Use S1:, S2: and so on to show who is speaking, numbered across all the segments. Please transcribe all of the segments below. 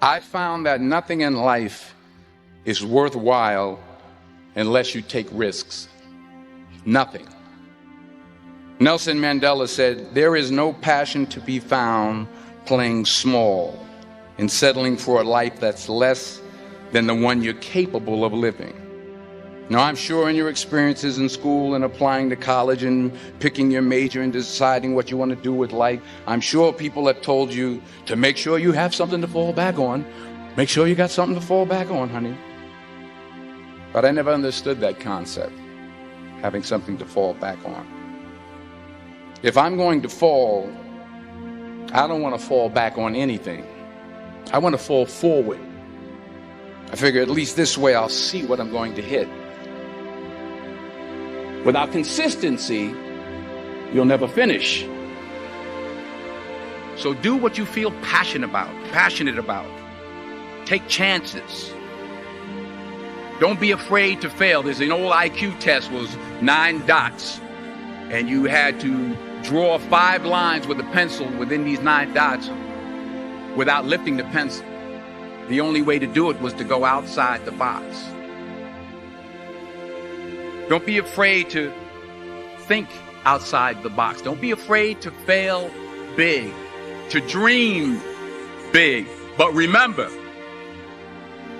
S1: I found that nothing in life is worthwhile unless you take risks. Nothing. Nelson Mandela said, "There is no passion to be found playing small and settling for a life that's less than the one you're capable of living." Now, I'm sure in your experiences in school and applying to college and picking your major and deciding what you want to do with life, I'm sure people have told you to make sure you have something to fall back on. Make sure you got something to fall back on, honey. But I never understood that concept, having something to fall back on. If I'm going to fall, I don't want to fall back on anything. I want to fall forward. I figure at least this way I'll see what I'm going to hit. Without consistency, you'll never finish. So do what you feel passionate about. Take chances. Don't be afraid to fail. There's an old IQ test, was 9 dots, and you had to draw 5 lines with a pencil within these 9 dots without lifting the pencil. The only way to do it was to go outside the box. Don't be afraid to think outside the box. Don't be afraid to fail big, to dream big. But remember,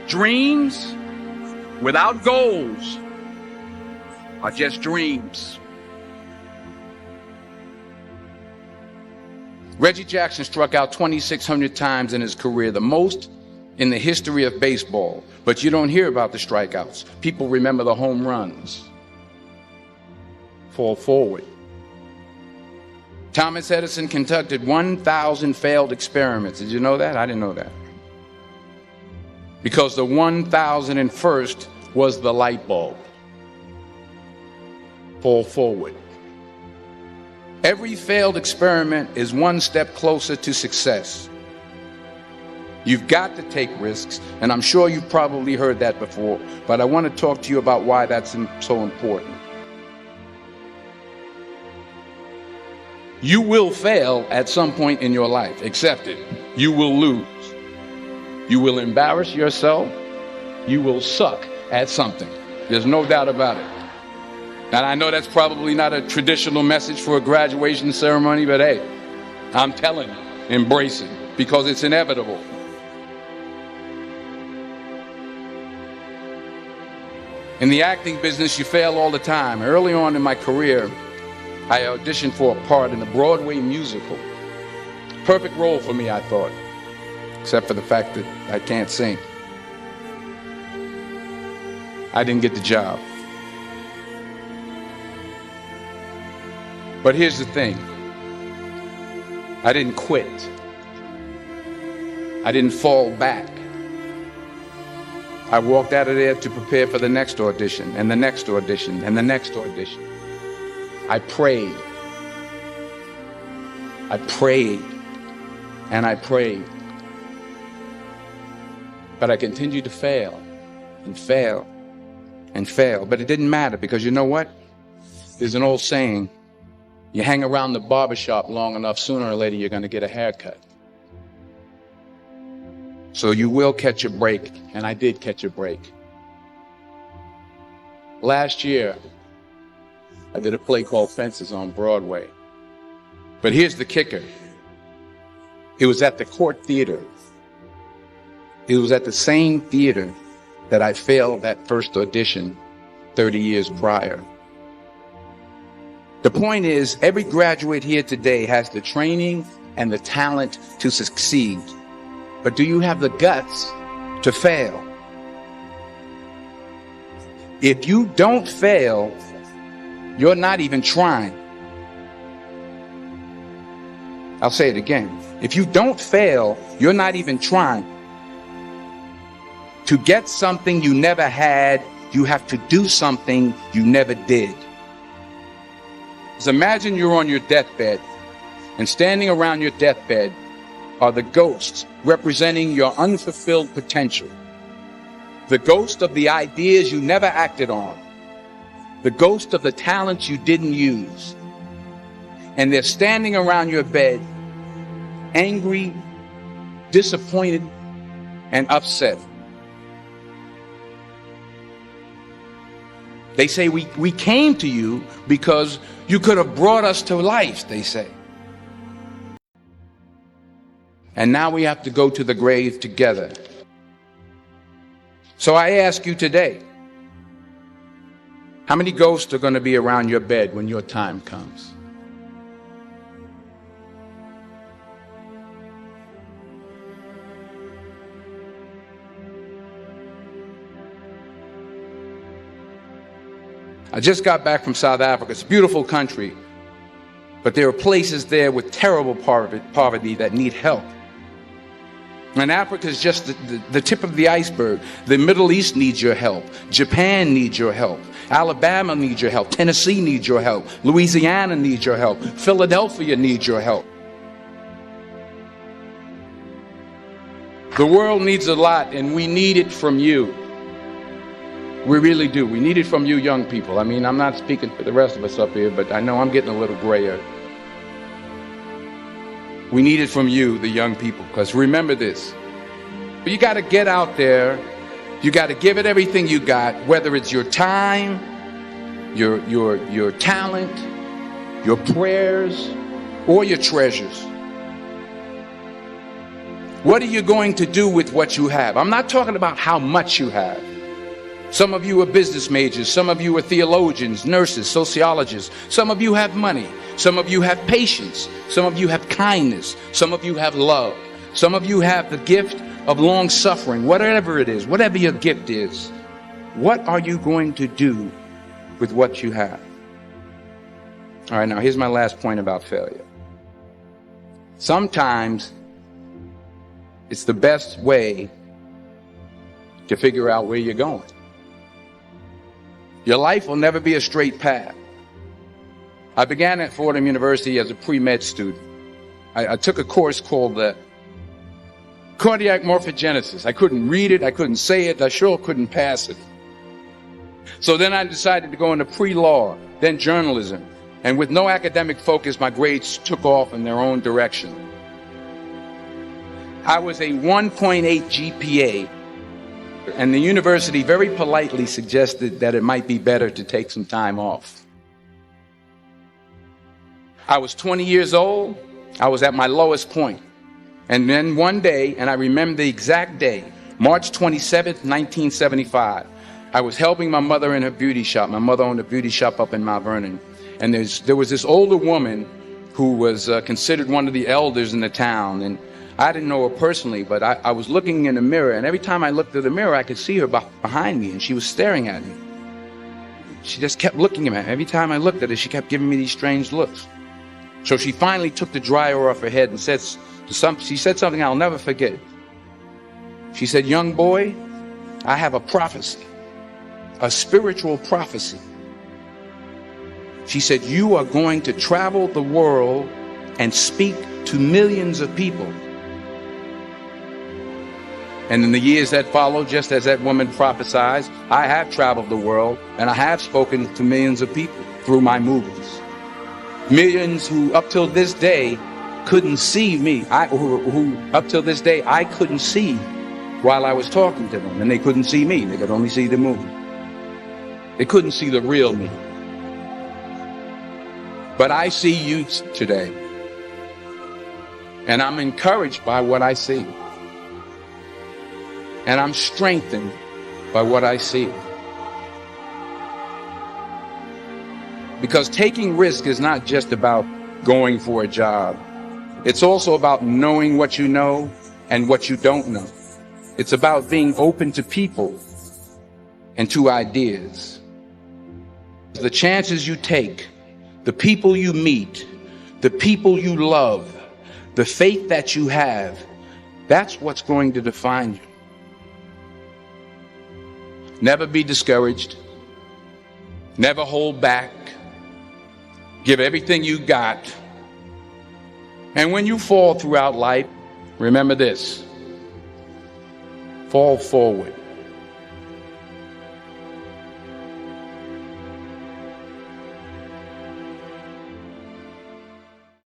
S1: dreams without goals are just dreams. Reggie Jackson struck out 2,600 times in his career, the most in the history of baseball. But you don't hear about the strikeouts. People remember the home runs. Fall forward. Thomas Edison conducted 1,000 failed experiments. Did you know that? I didn't know that. Because the 1,001st was the light bulb. Fall forward. Every failed experiment is one step closer to success. You've got to take risks, and I'm sure you've probably heard that before, but I want to talk to you about why that's so important. You will fail at some point in your life. Accept it. You will lose. You will embarrass yourself. You will suck at something. There's no doubt about it. And I know that's probably not a traditional message for a graduation ceremony, but hey, I'm telling you, embrace it, because it's inevitable. In the acting business, you fail all the time. Early on in my career, I auditioned for a part in a Broadway musical. Perfect role for me, I thought, except for the fact that I can't sing. I didn't get the job. But here's the thing. I didn't quit. I didn't fall back. I walked out of there to prepare for the next audition, and the next audition, and the next audition. I prayed. I prayed. And I prayed. But I continued to fail and fail and fail. But it didn't matter, because you know what? There's an old saying, you hang around the barbershop long enough, sooner or later you're going to get a haircut. So you will catch a break, and I did catch a break. Last year, I did a play called Fences on Broadway. But here's the kicker. It was at the Court Theater. It was at the same theater that I failed that first audition 30 years prior. The point is, every graduate here today has the training and the talent to succeed. But do you have the guts to fail? If you don't fail, you're not even trying. I'll say it again. If you don't fail, you're not even trying. To get something you never had, you have to do something you never did. So imagine you're on your deathbed, and standing around your deathbed are the ghosts representing your unfulfilled potential. The ghost of the ideas you never acted on. The ghost of the talents you didn't use. And they're standing around your bed, angry, disappointed, and upset. They say we came to you because you could have brought us to life, they say. And now we have to go to the grave together. So I ask you today, how many ghosts are going to be around your bed when your time comes? I just got back from South Africa. It's a beautiful country, but there are places there with terrible poverty that need help. And Africa is just the tip of the iceberg. The Middle East needs your help. Japan needs your help. Alabama needs your help. Tennessee needs your help. Louisiana needs your help. Philadelphia needs your help. The world needs a lot, and we need it from you. We really do. We need it from you young people. I mean, I'm not speaking for the rest of us up here, but I know I'm getting a little grayer. We need it from you, the young people, because remember this. You got to get out there. You got to give it everything you got, whether it's your time, your talent, your prayers, or your treasures. What are you going to do with what you have? I'm not talking about how much you have. Some of you are business majors. Some of you are theologians, nurses, sociologists. Some of you have money. Some of you have patience. Some of you have kindness. Some of you have love. Some of you have the gift of long suffering. Whatever it is, whatever your gift is, what are you going to do with what you have? All right, now here's my last point about failure. Sometimes it's the best way to figure out where you're going. Your life will never be a straight path. I began at Fordham University as a pre-med student. I took a course called cardiac morphogenesis. I couldn't read it. I couldn't say it. I sure couldn't pass it. So then I decided to go into pre-law, then journalism. And with no academic focus, my grades took off in their own direction. I was a 1.8 GPA. And the university very politely suggested that it might be better to take some time off. I was 20 years old. I was at my lowest point. And then one day, and I remember the exact day, March 27th, 1975, I was helping my mother in her beauty shop. My mother owned a beauty shop up in Mount Vernon. And there was this older woman who was considered one of the elders in the town. And I didn't know her personally, but I was looking in the mirror, and every time I looked at the mirror, I could see her behind me, and she was staring at me. She just kept looking at me. Every time I looked at her, she kept giving me these strange looks. So she finally took the dryer off her head and she said something I'll never forget. She said, "Young boy, I have a prophecy, a spiritual prophecy." She said, "You are going to travel the world and speak to millions of people." And in the years that followed, just as that woman prophesied, I have traveled the world and I have spoken to millions of people through my movies. Millions who up till this day couldn't see me, who up till this day I couldn't see while I was talking to them, and they couldn't see me. They could only see the movie. They couldn't see the real me. But I see you today, and I'm encouraged by what I see. And I'm strengthened by what I see. Because taking risk is not just about going for a job. It's also about knowing what you know and what you don't know. It's about being open to people and to ideas. The chances you take, the people you meet, the people you love, the faith that you have, that's what's going to define you. Never be discouraged. Never hold back. Give everything you got. And when you fall throughout life, remember this: fall forward.